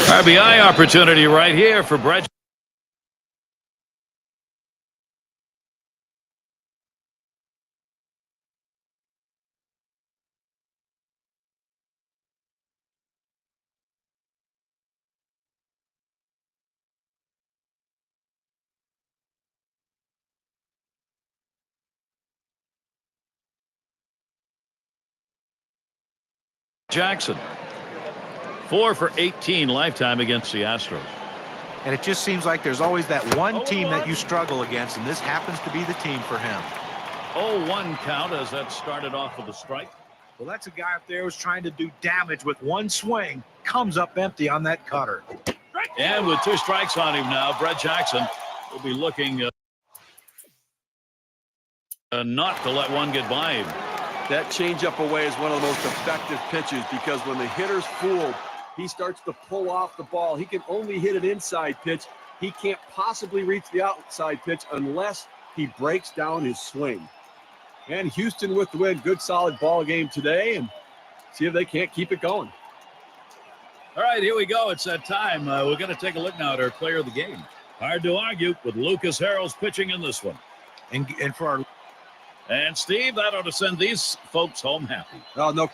RBI opportunity right here for Brett. Jackson, 4 for 18 lifetime against the Astros. And it just seems like there's always that one team that you struggle against, and this happens to be the team for him. 0-1 count as that started off with a strike. Well, that's a guy up there who's trying to do damage with one swing. Comes up empty on that cutter. And with 2 strikes on him now, Brett Jackson will be looking not to let one get by him. That changeup away is one of the most effective pitches because when the hitter's fooled, he starts to pull off the ball. He can only hit an inside pitch. He can't possibly reach the outside pitch unless he breaks down his swing. And Houston with the win. Good, solid ball game today, and see if they can't keep it going. All right, here we go. It's that time. We're going to take a look now at our player of the game. Hard to argue with Lucas Harrell's pitching in this one. And for our... And, Steve, that ought to send these folks home happy. Oh, no.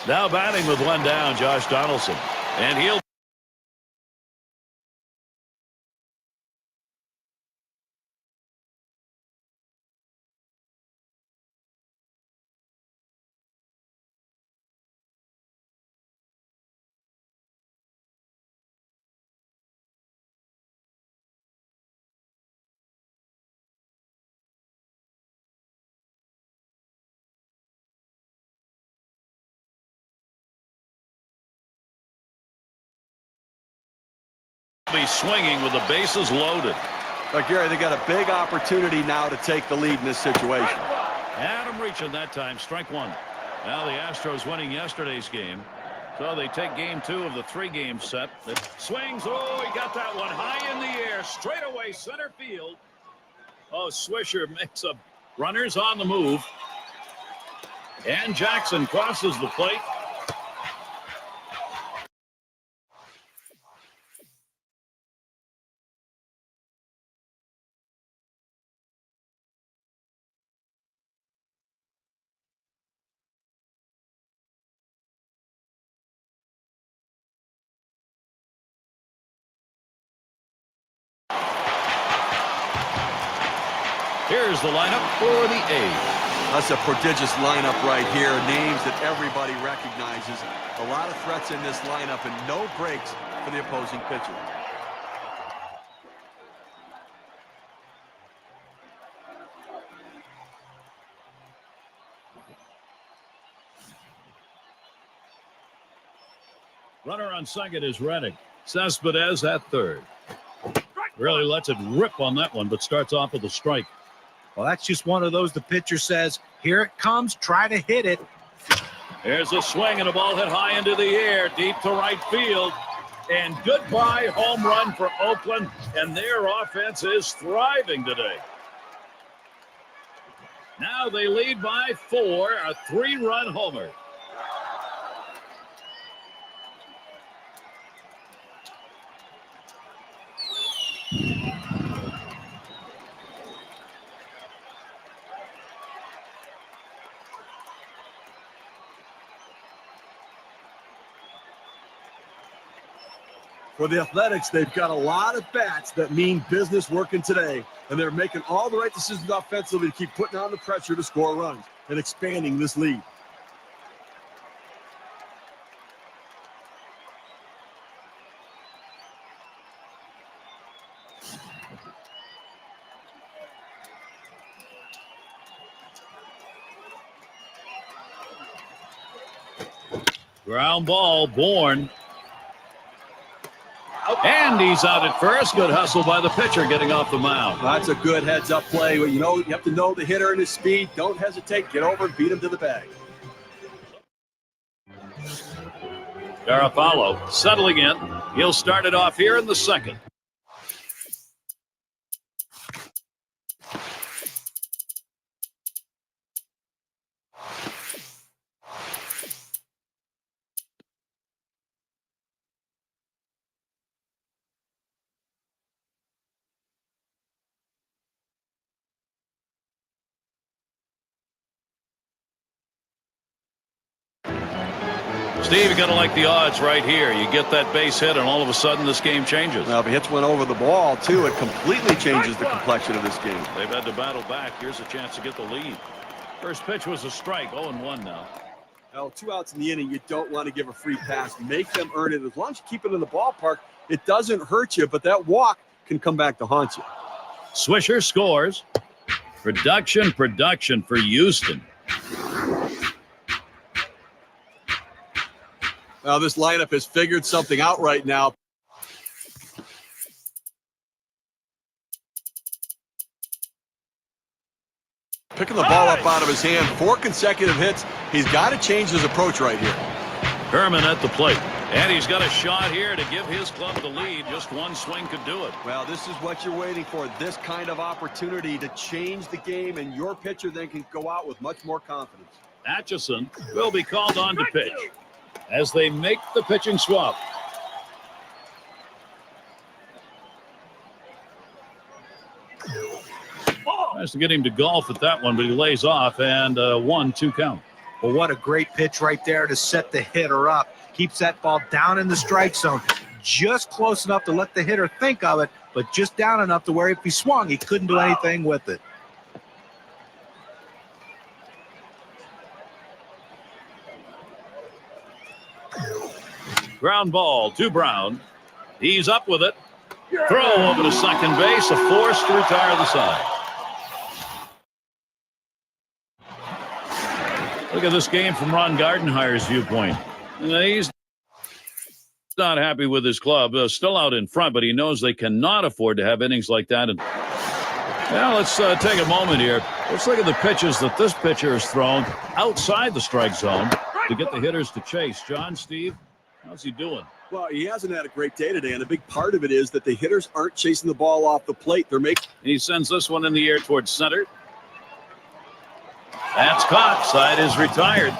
Now batting with one down, Josh Donaldson. And he'll be swinging with the bases loaded. But Gary, they got a big opportunity now to take the lead in this situation. Adam reaching that time, strike one. Now the Astros winning yesterday's game, so they take game 2 of the 3-game set. It swings. Oh, he got that one high in the air, straight away center field. Oh, Swisher makes a runners on the move, and Jackson crosses the plate. Here's the lineup for the A's. That's a prodigious lineup right here. Names that everybody recognizes. A lot of threats in this lineup and no breaks for the opposing pitcher. Runner on second is Reddick. Cespedes at third. Really lets it rip on that one, but starts off with a strike. Well, that's just one of those the pitcher says, here it comes, try to hit it. There's a swing and a ball hit high into the air, deep to right field. And goodbye home run for Oakland, and their offense is thriving today. Now they lead by 4, a 3-run homer. For the Athletics, they've got a lot of bats that mean business working today, and they're making all the right decisions offensively to keep putting on the pressure to score runs and expanding this lead. Ground ball, Bourne. And he's out at first. Good hustle by the pitcher getting off the mound. That's a good heads-up play. You know, you have to know the hitter and his speed. Don't hesitate. Get over and beat him to the bag. Garofalo settling in. He'll start it off here in the second. Steve, you got to like the odds right here. You get that base hit, and all of a sudden this game changes. Well, if he hits one over the ball, too, it completely changes the complexion of this game. They've had to battle back. Here's a chance to get the lead. First pitch was a strike, 0-1 now. Now, 2 outs in the inning, you don't want to give a free pass. Make them earn it. As long as you keep it in the ballpark, it doesn't hurt you, but that walk can come back to haunt you. Swisher scores. Production for Houston. Now, this lineup has figured something out right now. Picking the ball up out of his hand, 4 consecutive hits. He's got to change his approach right here. Herman at the plate. And he's got a shot here to give his club the lead. Just one swing could do it. Well, this is what you're waiting for. This kind of opportunity to change the game, and your pitcher then can go out with much more confidence. Atchison will be called on to pitch as they make the pitching swap. Tries to get him to golf at that one, but he lays off, and 1-2 count. Well, what a great pitch right there to set the hitter up. Keeps that ball down in the strike zone, just close enough to let the hitter think of it, but just down enough to where if he swung, he couldn't do anything with it. Ground ball to Brown. He's up with it. Throw over to second base. A force to retire the side. Look at this game from Ron Gardenhire's viewpoint. He's not happy with his club. Still out in front, but he knows they cannot afford to have innings like that. And now let's take a moment here. Let's look at the pitches that this pitcher has thrown outside the strike zone to get the hitters to chase. John, Steve, how's he doing? Well, he hasn't had a great day today, and a big part of it is that the hitters aren't chasing the ball off the plate. They're making. He sends this one in the air towards center. That's caught. Side is retired.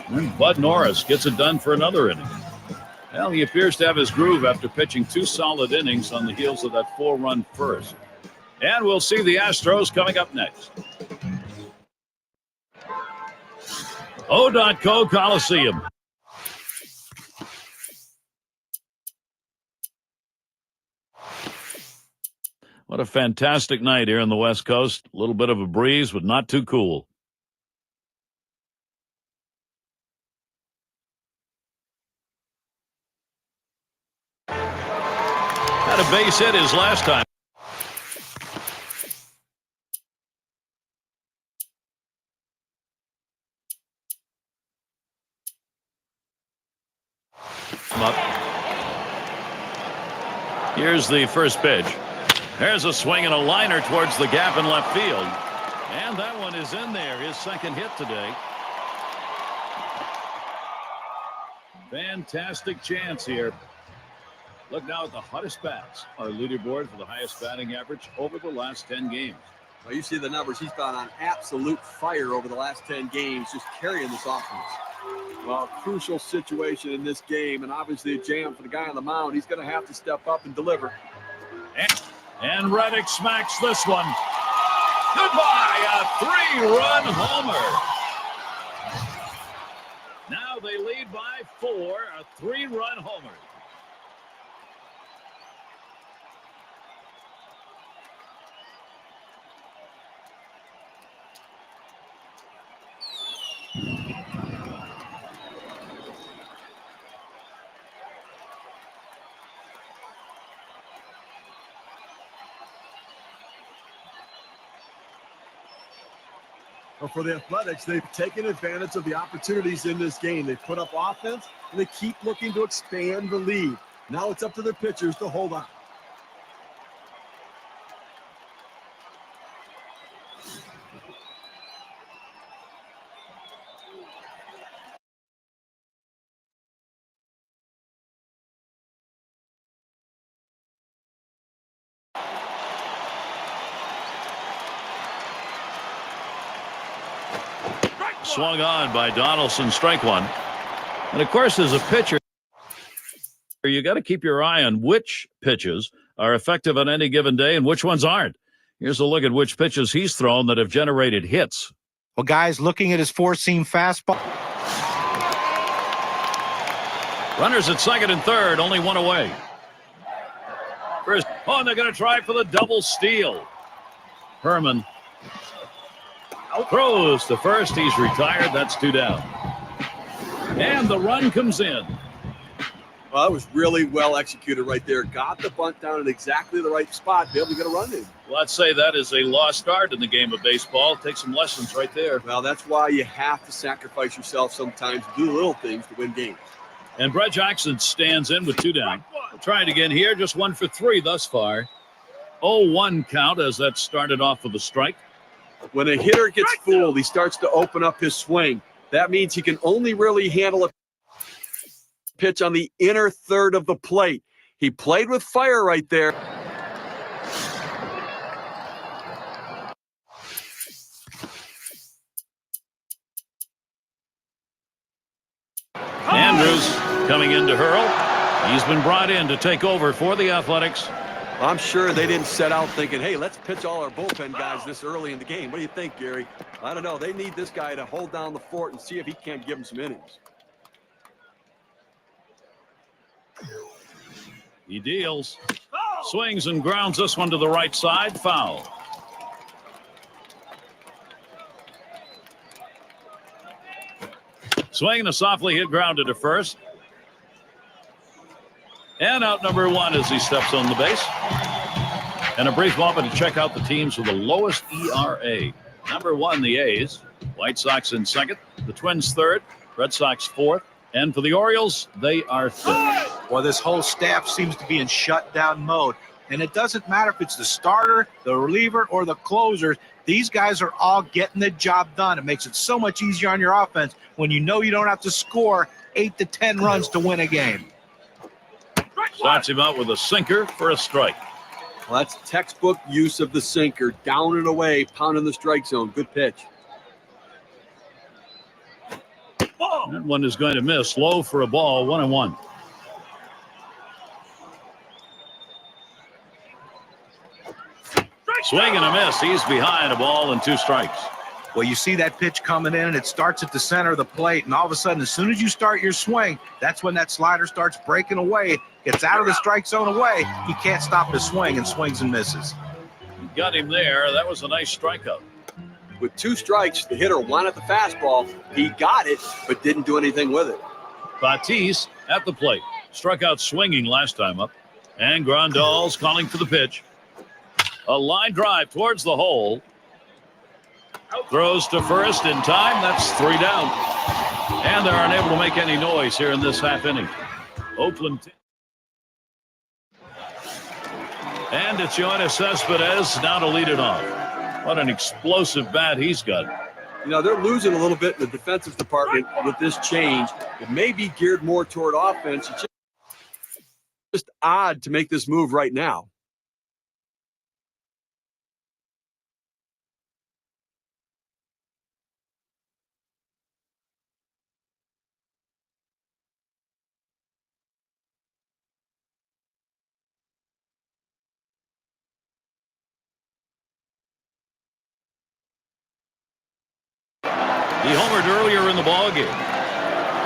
And Bud Norris gets it done for another inning. Well, he appears to have his groove after pitching 2 solid innings on the heels of that 4-run first. And we'll see the Astros coming up next. O.co Coliseum. What a fantastic night here on the West Coast. A little bit of a breeze, but not too cool. Had a base hit his last time. Up. Here's the first pitch. There's a swing and a liner towards the gap in left field. And that one is in there, his second hit today. Fantastic chance here. Look now at the hottest bats. Our leaderboard for the highest batting average over the last 10 games. Well, you see the numbers. He's gone on absolute fire over the last 10 games, just carrying this offense. Well, crucial situation in this game, and obviously a jam for the guy on the mound. He's going to have to step up and deliver. And Reddick smacks this one. Goodbye, a 3-run homer. Now they lead by 4, a 3-run homer. Well, for the Athletics, they've taken advantage of the opportunities in this game. They've put up offense, and they keep looking to expand the lead. Now it's up to their pitchers to hold on. Swung on by Donaldson, strike one. And of course, as a pitcher, you got to keep your eye on which pitches are effective on any given day and which ones aren't. Here's a look at which pitches he's thrown that have generated hits. Well, guys, looking at his 4-seam fastball. Runners at second and third, only one away. First, and they're going to try for the double steal. Herman throws to first. He's retired. That's 2 down. And the run comes in. Well, that was really well executed right there. Got the bunt down in exactly the right spot to be able to get a run in. Well, I'd say that is a lost art in the game of baseball. Take some lessons right there. Well, that's why you have to sacrifice yourself sometimes, do the little things to win games. And Brett Jackson stands in with 2 down. We'll try it again here. Just 1 for 3 thus far. 0-1 count as that started off with a strike. When a hitter gets fooled, he starts to open up his swing. That means he can only really handle a pitch on the inner third of the plate. He played with fire right there. Andrews coming in to hurl. He's been brought in to take over for the Athletics. I'm sure they didn't set out thinking, hey, let's pitch all our bullpen guys this early in the game. What do you think, Gary? I don't know. They need this guy to hold down the fort and see if he can't give them some innings. He deals. Swings and grounds this one to the right side. Foul. Swinging a softly hit grounded to first. And out number one as he steps on the base. And a brief moment to check out the teams with the lowest ERA. Number one, the A's. White Sox in second. The Twins third. Red Sox fourth. And for the Orioles, they are fifth. Well, this whole staff seems to be in shutdown mode. And it doesn't matter if it's the starter, the reliever, or the closers. These guys are all getting the job done. It makes it so much easier on your offense when you know you don't have to score 8 to 10 runs to win a game. Starts him out with a sinker for a strike. Well, that's textbook use of the sinker. Down and away, pounding the strike zone. Good pitch. That one is going to miss. Low for a ball. 1-1. Swing and a miss. He's behind a ball and 2 strikes. Well, you see that pitch coming in, and it starts at the center of the plate. And all of a sudden, as soon as you start your swing, that's when that slider starts breaking away. Gets out of the strike zone away. He can't stop his swing and swings and misses. Got him there. That was a nice strikeout. With 2 strikes, the hitter wanted the fastball. He got it, but didn't do anything with it. Tatis at the plate. Struck out swinging last time up. And Grandal's calling for the pitch. A line drive towards the hole. Throws to first in time. That's 3 down. And they're unable to make any noise here in this half inning. Oakland. And it's Yoenis Cespedes now to lead it off. What an explosive bat he's got. You know, they're losing a little bit in the defensive department with this change. It may be geared more toward offense. It's just odd to make this move right now. He homered earlier in the ballgame.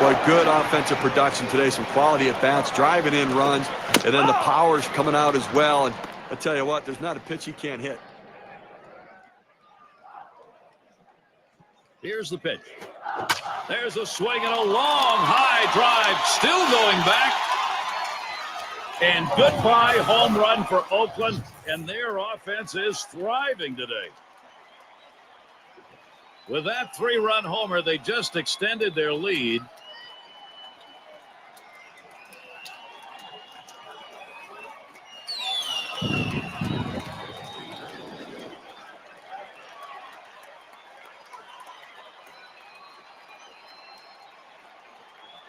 Boy, good offensive production today. Some quality at bats, driving in runs, and then the power's coming out as well. And I tell you what, there's not a pitch he can't hit. Here's the pitch. There's a swing and a long high drive. Still going back. And goodbye home run for Oakland. And their offense is thriving today. With that 3-run homer, they just extended their lead.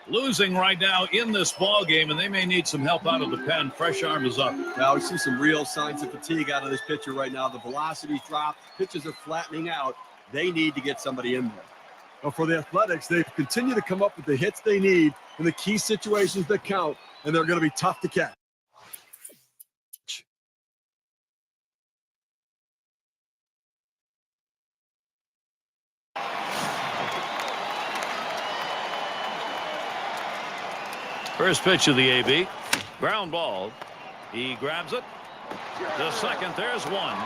Losing right now in this ball game, and they may need some help out of the pen. Fresh arm is up. Now we see some real signs of fatigue out of this pitcher right now. The velocity's dropped. Pitches are flattening out. They need to get somebody in there. Well, for the Athletics, they continue to come up with the hits they need in the key situations that count, and they're going to be tough to catch. First pitch of the AB. Ground ball. He grabs it. To second. There's one.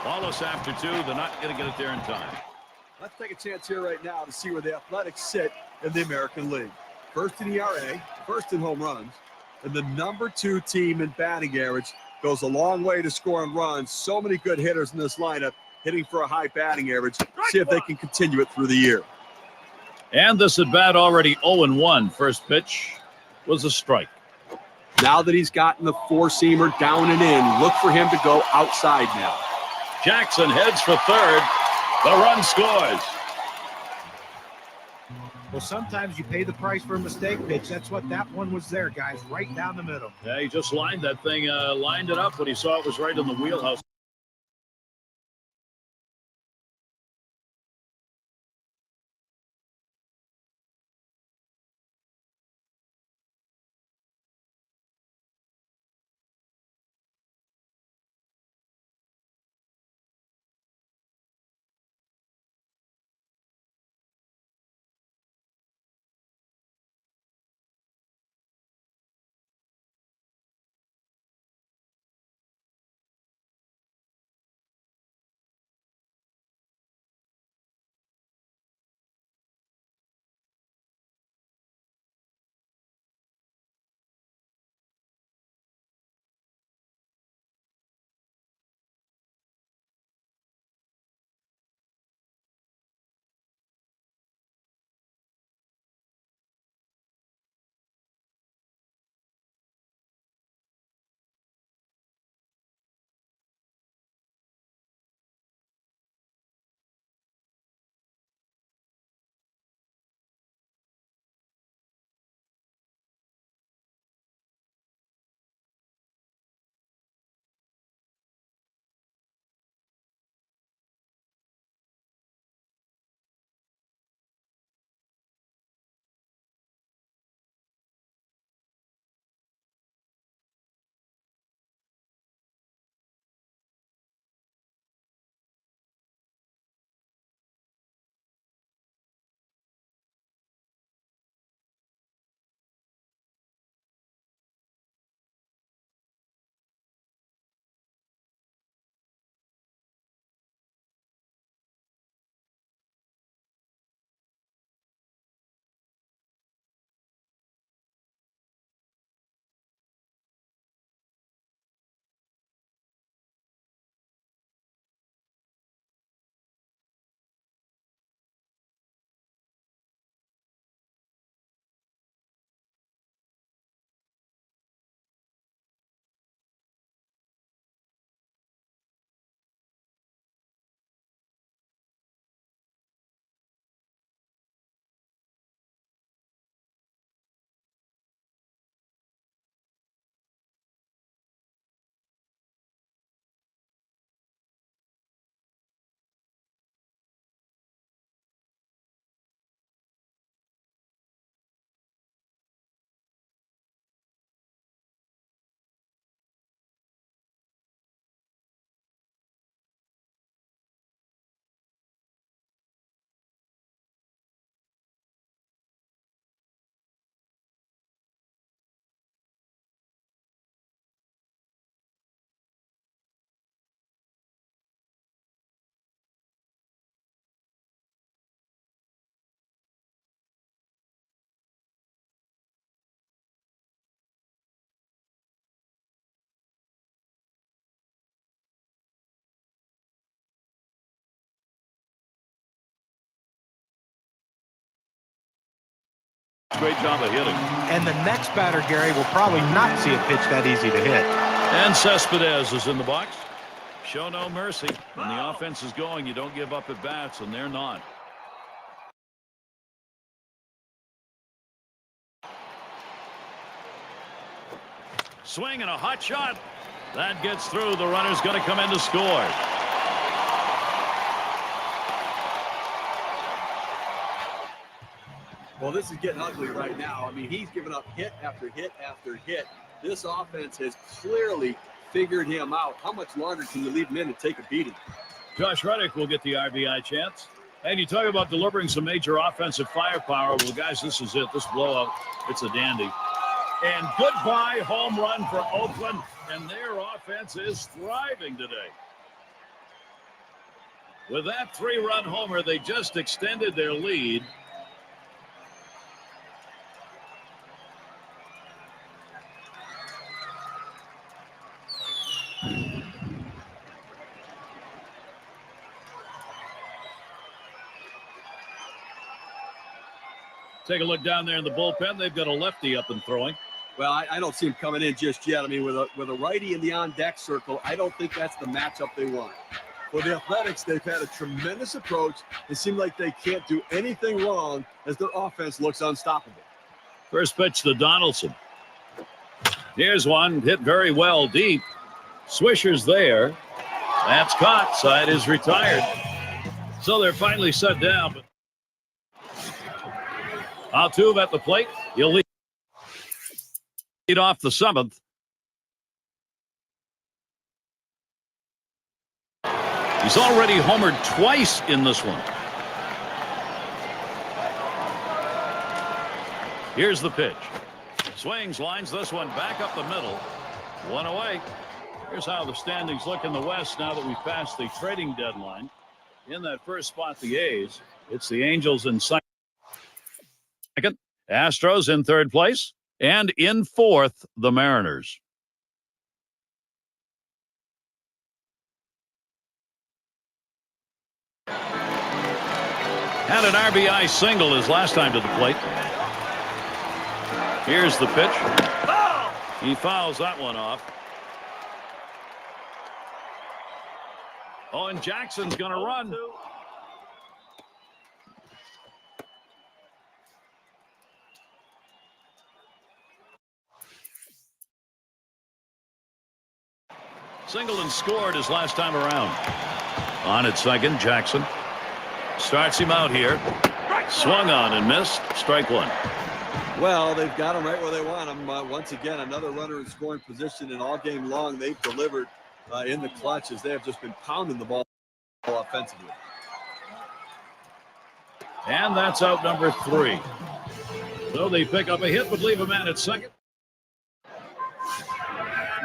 Wallace after 2. They're not going to get it there in time. Let's take a chance here right now to see where the Athletics sit in the American League. First in ERA, first in home runs, and the number 2 team in batting average. Goes a long way to scoring runs. So many good hitters in this lineup hitting for a high batting average. See if they can continue it through the year. And this at bat already 0-1. First pitch was a strike. Now that he's gotten the 4-seamer down and in, look for him to go outside now. Jackson heads for third. The run scores. Well, sometimes you pay the price for a mistake pitch. That's what that one was there, guys, right down the middle. Yeah, he just lined that thing, lined it up when he saw it was right in the wheelhouse. Great job of hitting. And the next batter, Gary, will probably not see a pitch that easy to hit. And Cespedes is in the box. Show no mercy. When the offense is going, you don't give up at bats, and they're not. Swing and a hot shot. That gets through. The runner's going to come in to score. Well, this is getting ugly right now. I mean, he's given up hit after hit after hit. This offense has clearly figured him out. How much longer can you leave him in and take a beating? Josh Reddick will get the RBI chance. And you talk about delivering some major offensive firepower. Well, guys, this is it. This blowout, it's a dandy. And goodbye home run for Oakland. And their offense is thriving today. With that 3-run homer, they just extended their lead. Take a look down there in the bullpen. They've got a lefty up and throwing. Well, I don't see him coming in just yet. I mean, with a righty in the on-deck circle, I don't think that's the matchup they want. For the Athletics, they've had a tremendous approach. It seems like they can't do anything wrong as their offense looks unstoppable. First pitch to Donaldson. Here's one hit very well deep. Swisher's there. That's caught. Side is retired. So they're finally set down. Altuve at the plate. He'll lead off the 7th. He's already homered twice in this one. Here's the pitch. Swings, lines this one back up the middle. One away. Here's how the standings look in the West now that we've passed the trading deadline. In that first spot, the A's. It's the Angels in second. Astros in third place. And in fourth, the Mariners. Had an RBI single his last time to the plate. Here's the pitch. He fouls that one off. Oh, and Jackson's going to run. Singleton scored his last time around. On at second, Jackson starts him out here. Swung on and missed. Strike one. Well, they've got him right where they want him. Once again, another runner in scoring position, and all game long they've delivered in the clutch as they have just been pounding the ball offensively. And that's out number 3. So they pick up a hit, but leave a man at second.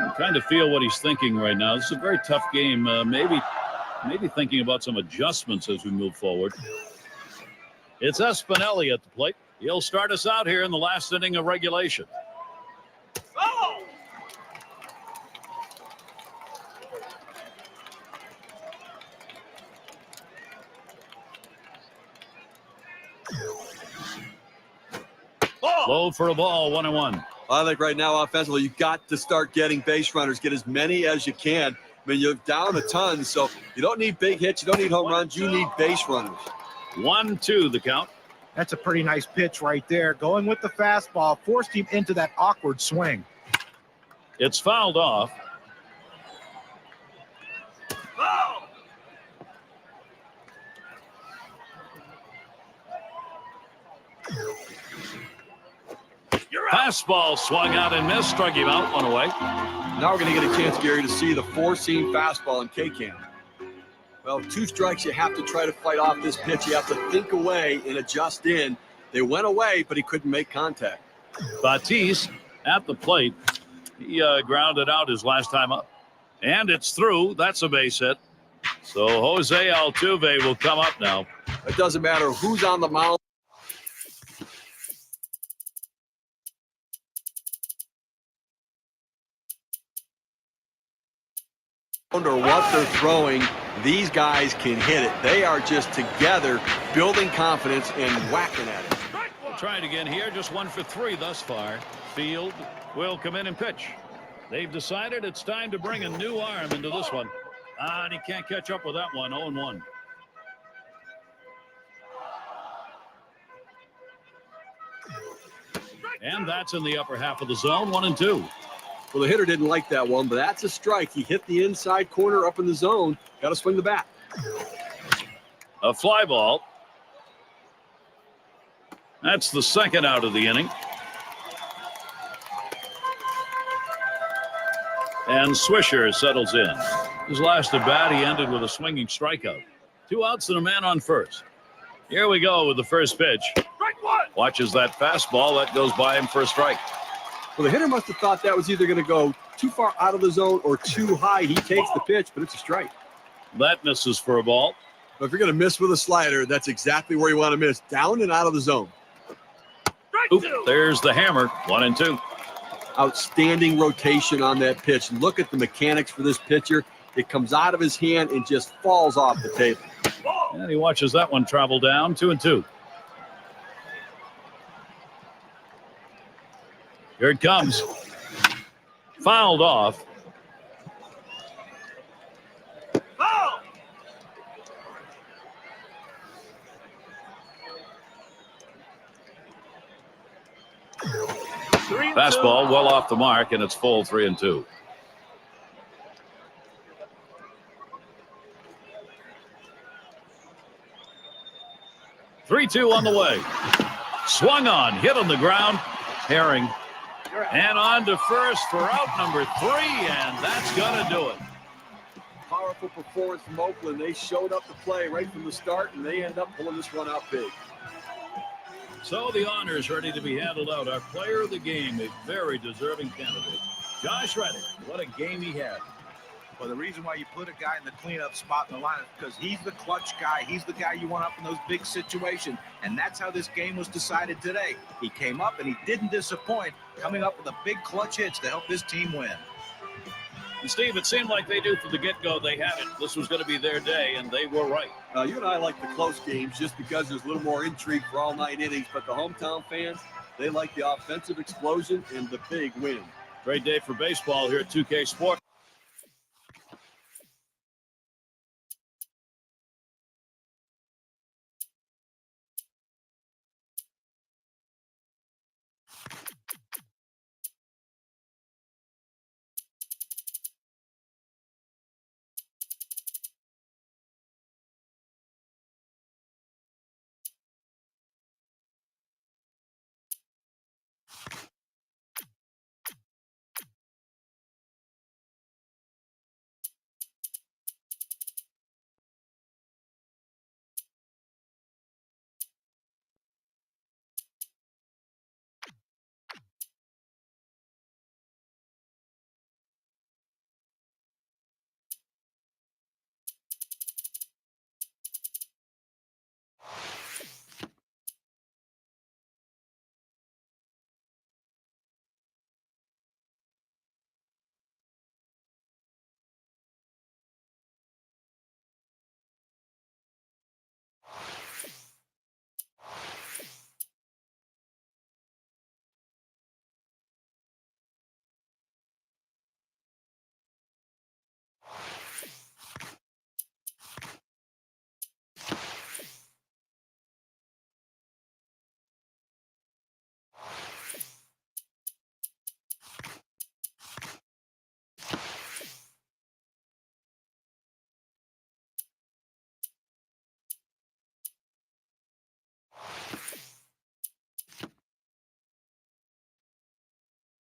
I'm trying to feel what he's thinking right now. This is a very tough game. Maybe thinking about some adjustments as we move forward. It's Espinelli at the plate. He'll start us out here in the last inning of regulation. Oh! Low for a ball, 1-1. I think right now, offensively, you've got to start getting base runners. Get as many as you can. I mean, you're down a ton, so you don't need big hits. You don't need home runs. You need base runners. 1-2 the count. That's a pretty nice pitch right there. Going with the fastball, forced him into that awkward swing. It's fouled off. Oh! Fastball swung out and missed. Struck him out, one away. Now we're going to get a chance, Gary, to see the 4-seam fastball in K-Cam. Well, 2 strikes, you have to try to fight off this pitch. You have to think away and adjust in. They went away, but he couldn't make contact. Tatis at the plate. He grounded out his last time up. And it's through. That's a base hit. So Jose Altuve will come up now. It doesn't matter who's on the mound. Or what they're throwing, these guys can hit it. They are just together building confidence and whacking at it. try it again here. Just 1 for 3 thus far. Field will come in and pitch. They've decided it's time to bring a new arm into this one. And he can't catch up with that one. 0-1. And that's in the upper half of the zone. 1-2. Well, the hitter didn't like that one, but that's a strike. He hit the inside corner up in the zone. Got to swing the bat. A fly ball. That's the second out of the inning. And Swisher settles in. His last at bat, he ended with a swinging strikeout. 2 outs and a man on first. Here we go with the first pitch. Strike one. Watches that fastball. That goes by him for a strike. Well, the hitter must have thought that was either going to go too far out of the zone or too high. He takes the pitch, but it's a strike. That misses for a ball. But if you're going to miss with a slider, that's exactly where you want to miss. Down and out of the zone. Oop, there's the hammer. 1-2. Outstanding rotation on that pitch. Look at the mechanics for this pitcher. It comes out of his hand and just falls off the table. And he watches that one travel down. 2-2. Here it comes. Fouled off. Fastball well off the mark, and it's full. 3-2. Three-two on the way. Swung on, hit on the ground. Herring. And on to first for out number 3, and that's going to do it. Powerful performance from Oakland. They showed up to play right from the start, and they end up pulling this one out big. So the honor's ready to be handled out. Our player of the game, a very deserving candidate, Josh Reddick. What a game he had. Well, the reason why you put a guy in the cleanup spot in the lineup is because he's the clutch guy. He's the guy you want up in those big situations. And that's how this game was decided today. He came up and he didn't disappoint, coming up with a big clutch hits to help his team win. And Steve, it seemed like they knew from the get-go they had it. This was going to be their day, and they were right. You and I like the close games just because there's a little more intrigue for all 9 innings. But the hometown fans, they like the offensive explosion and the big win. Great day for baseball here at 2K Sports.